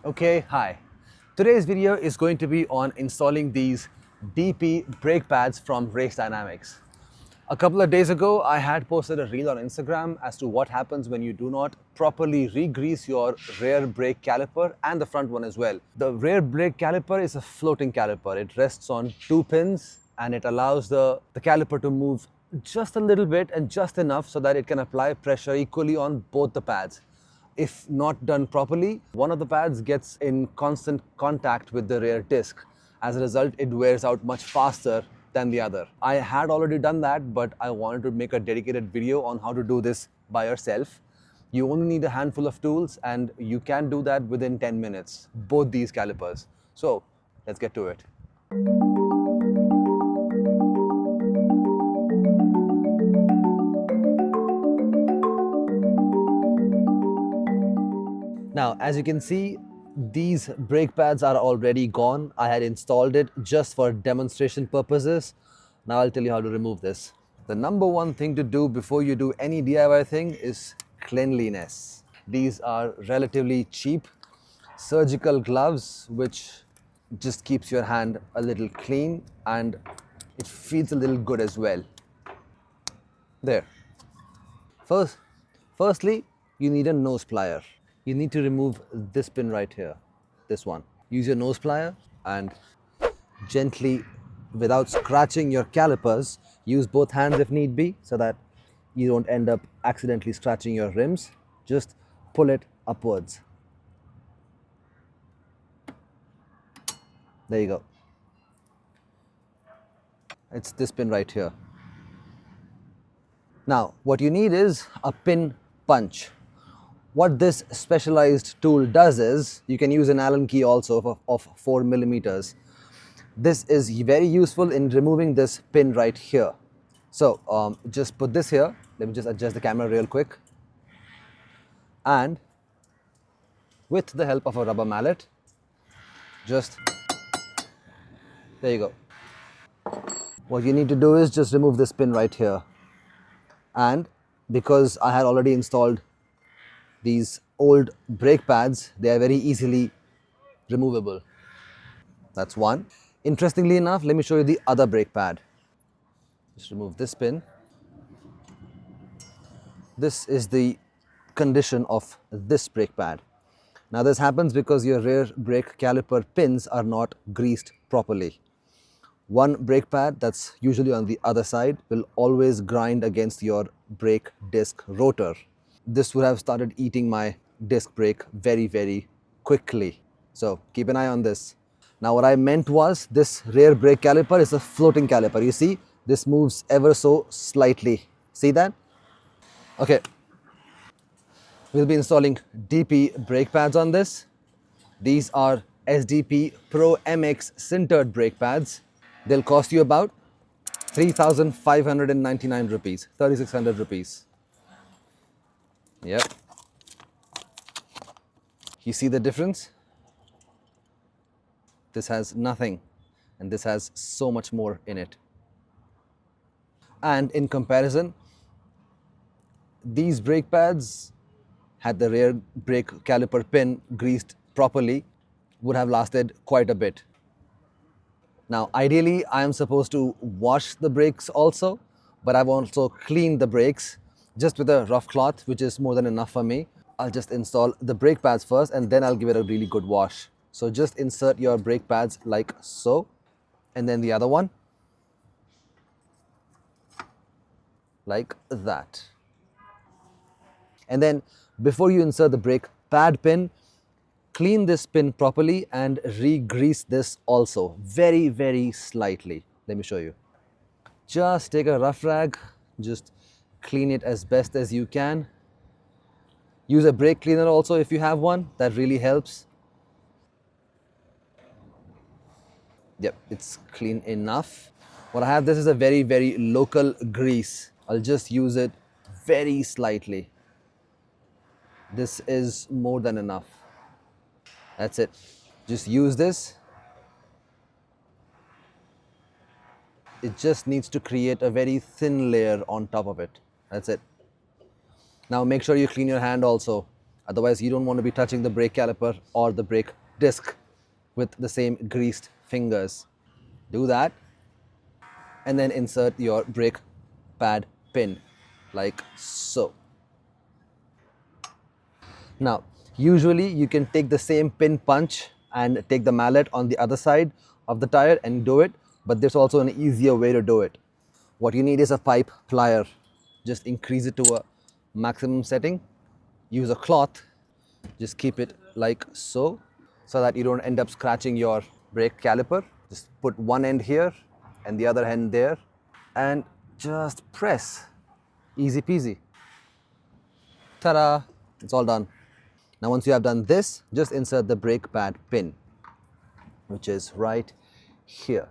Okay, hi. Today's video is going to be on installing these DP brake pads from Race Dynamics. A couple of days ago, I had posted a reel on Instagram as to what happens when you do not properly re-grease your rear brake caliper and the front one as well. The rear brake caliper is a floating caliper. It rests on two pins and it allows the caliper to move just a little bit and just enough so that it can apply pressure equally on both the pads. If not done properly, one of the pads gets in constant contact with the rear disc. As a result, it wears out much faster than the other. I had already done that, but I wanted to make a dedicated video on how to do this by yourself. You only need a handful of tools and you can do that within 10 minutes, both these calipers. So let's get to it. Now, as you can see, these brake pads are already gone. I had installed it just for demonstration purposes. Now I'll tell you how to remove this. The number one thing to do before you do any DIY thing is cleanliness. These are relatively cheap surgical gloves, which just keeps your hand a little clean and it feels a little good as well. There. Firstly, you need a nose plier. You need to remove this pin right here, this one. Use your nose plier and gently, without scratching your calipers, use both hands if need be so that you don't end up accidentally scratching your rims. Just pull it upwards. There you go. It's this pin right here. Now, what you need is a pin punch. What this specialized tool does is, you can use an Allen key also of 4 millimeters. This is very useful in removing this pin right here. So just put this here. Let me just adjust the camera real quick. And with the help of a rubber mallet, just, there you go. What you need to do is just remove this pin right here. And because I had already installed these old brake pads, they are very easily removable. That's one. Interestingly enough, let me show you the other brake pad. Just remove this pin. This is the condition of this brake pad. Now this happens because your rear brake caliper pins are not greased properly. One brake pad that's usually on the other side will always grind against your brake disc rotor. This would have started eating my disc brake very, very quickly. So keep an eye on this. Now what I meant was, this rear brake caliper is a floating caliper. You see, this moves ever so slightly. See that? Okay. We'll be installing DP brake pads on this. These are SDP Pro MX sintered brake pads. They'll cost you about 3,599 rupees, 3,600 rupees. Yep. You see the difference? This has nothing and this has so much more in it. And in comparison, these brake pads, had the rear brake caliper pin greased properly, would have lasted quite a bit. Now, ideally, I am supposed to wash the brakes also, but I've also cleaned the brakes just with a rough cloth, which is more than enough for me. I'll just install the brake pads first and then I'll give it a really good wash. So just insert your brake pads like so, and then the other one like that. And then before you insert the brake pad pin, clean this pin properly and re-grease this also, very, very slightly. Let me show you. Just take a rough rag, just clean it as best as you can. Use a brake cleaner also if you have one, that really helps. Yep, it's clean enough. What I have, this is a very, very local grease. I'll just use it very slightly. This is more than enough. That's it. Just use this. It just needs to create a very thin layer on top of it. That's it. Now make sure you clean your hand also. Otherwise, you don't want to be touching the brake caliper or the brake disc with the same greased fingers. Do that and then insert your brake pad pin like so. Now, usually you can take the same pin punch and take the mallet on the other side of the tire and do it, but there's also an easier way to do it. What you need is a pipe plier. Just increase it to a maximum setting. Use a cloth, just keep it like so that you don't end up scratching your brake caliper. Just put one end here and the other end there and just press. Easy peasy. Ta-da! It's all done. Now once you have done this, just insert the brake pad pin, which is right here.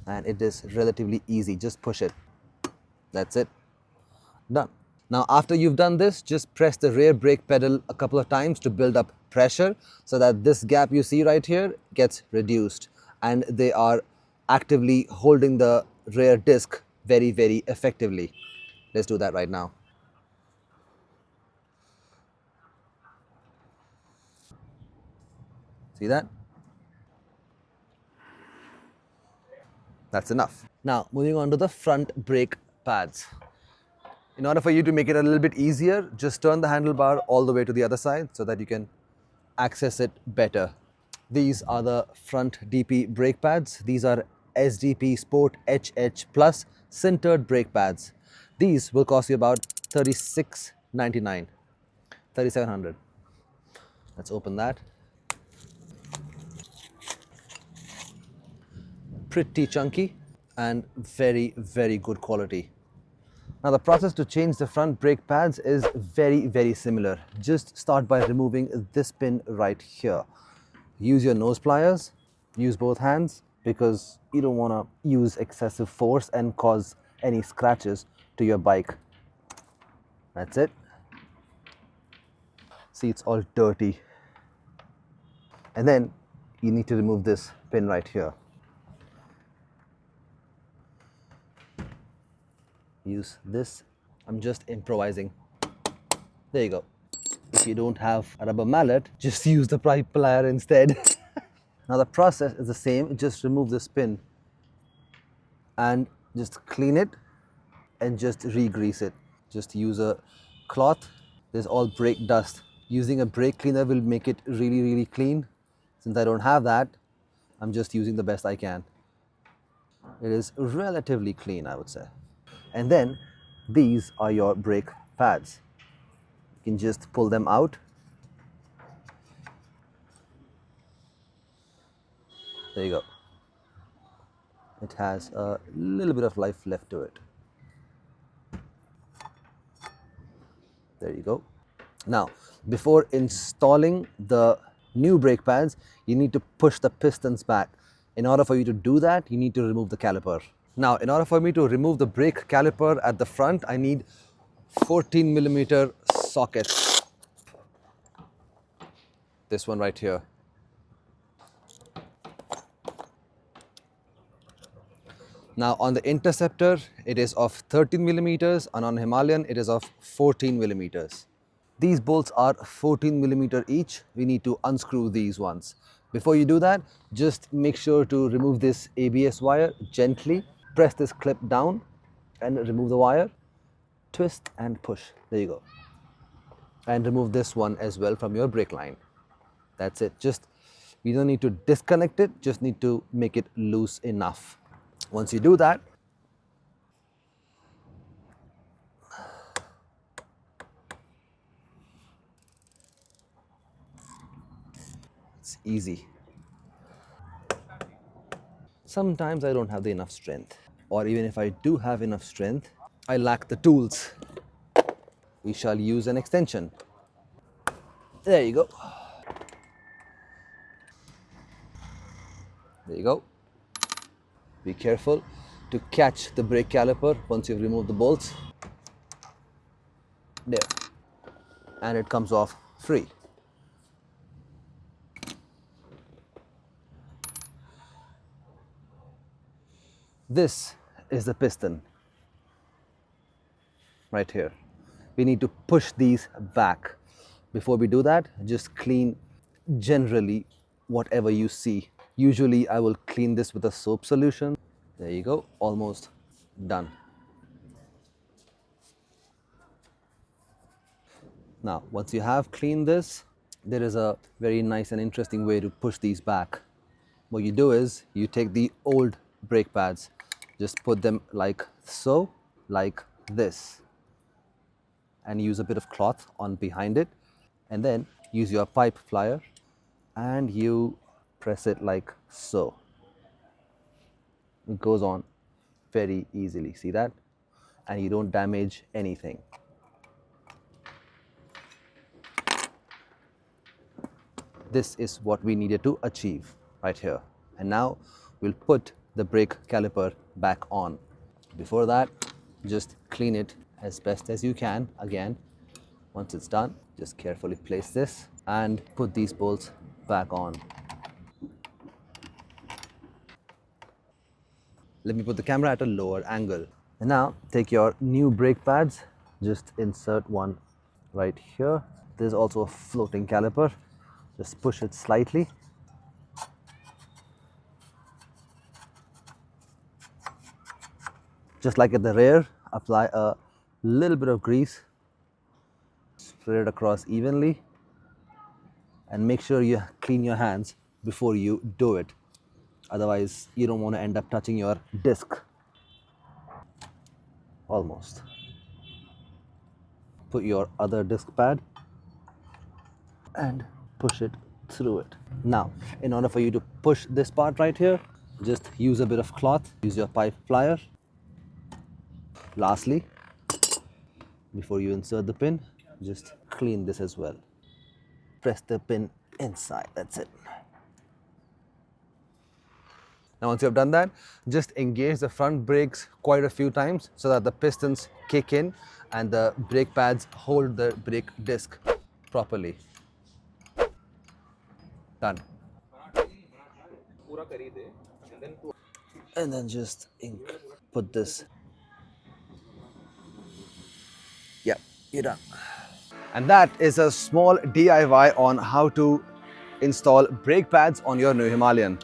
And it is relatively easy. Just push it. That's it. Done. Now after you've done this, just press the rear brake pedal a couple of times to build up pressure so that this gap you see right here gets reduced and they are actively holding the rear disc very, very effectively. Let's do that right now. See that? That's enough. Now moving on to the front brake pads. In order for you to make it a little bit easier, just turn the handlebar all the way to the other side so that you can access it better. These are the front DP brake pads. These are SDP Sport HH Plus sintered brake pads. These will cost you about $36.99, $3,700. Let's open that. Pretty chunky and very, very good quality. Now the process to change the front brake pads is very, very similar. Just start by removing this pin right here. Use your nose pliers, use both hands because you don't want to use excessive force and cause any scratches to your bike. That's it. See, it's all dirty. And then you need to remove this pin right here. Use this. I'm just improvising. There you go. If you don't have a rubber mallet, just use the pipe plier instead. Now the process is the same. Just remove this pin and just clean it and just re-grease it. Just use a cloth. There's all brake dust. Using a brake cleaner will make it really, really clean. Since I don't have that, I'm just using the best I can. It is relatively clean, I would say. And then these are your brake pads. You can just pull them out. There you go. It has a little bit of life left to it. There you go. Now, before installing the new brake pads, you need to push the pistons back. In order for you to do that, you need to remove the caliper. Now, in order for me to remove the brake caliper at the front, I need 14mm sockets. This one right here. Now, on the Interceptor, it is of 13mm, and on Himalayan, it is of 14mm. These bolts are 14mm each. We need to unscrew these ones. Before you do that, just make sure to remove this ABS wire gently. Press this clip down and remove the wire. Twist and push. There you go. And remove this one as well from your brake line. That's it. We don't need to disconnect it, just need to make it loose enough. Once you do that, it's easy. Sometimes I don't have the enough strength, or even if I do have enough strength, I lack the tools. We shall use an extension. There you go. There you go. Be careful to catch the brake caliper once you've removed the bolts. There. And it comes off free. This is the piston right here. We need to push these back. Before we do that, just clean generally whatever you see. Usually I will clean this with a soap solution. There you go, almost done. Now, once you have cleaned this, there is a very nice and interesting way to push these back. What you do is you take the old brake pads, just put them like so, like this, and use a bit of cloth on behind it, and then use your pipe plier and you press it like so. It goes on very easily, see that? And you don't damage anything. This is what we needed to achieve right here. And now we'll put the brake caliper back on. Before that, just clean it as best as you can. Again, once it's done, just carefully place this and put these bolts back on. Let me put the camera at a lower angle. And now take your new brake pads, just insert one right here. There's also a floating caliper. Just push it slightly. Just like at the rear, apply a little bit of grease. Spread it across evenly. And make sure you clean your hands before you do it. Otherwise, you don't want to end up touching your disc. Almost. Put your other disc pad and push it through it. Now, in order for you to push this part right here, just use a bit of cloth, use your pipe plier. Lastly, before you insert the pin, just clean this as well. Press the pin inside, that's it. Now once you have done that, just engage the front brakes quite a few times so that the pistons kick in and the brake pads hold the brake disc properly. Done. And then just put this. Yep, you're done. And that is a small DIY on how to install brake pads on your new Himalayan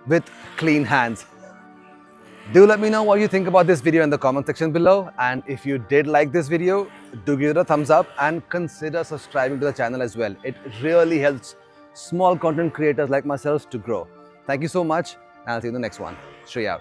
with clean hands. Do let me know what you think about this video in the comment section below, and if you did like this video, do give it a thumbs up and consider subscribing to the channel as well. It really helps small content creators like myself to grow. Thank you so much, and I'll see you in the next one. Shri out.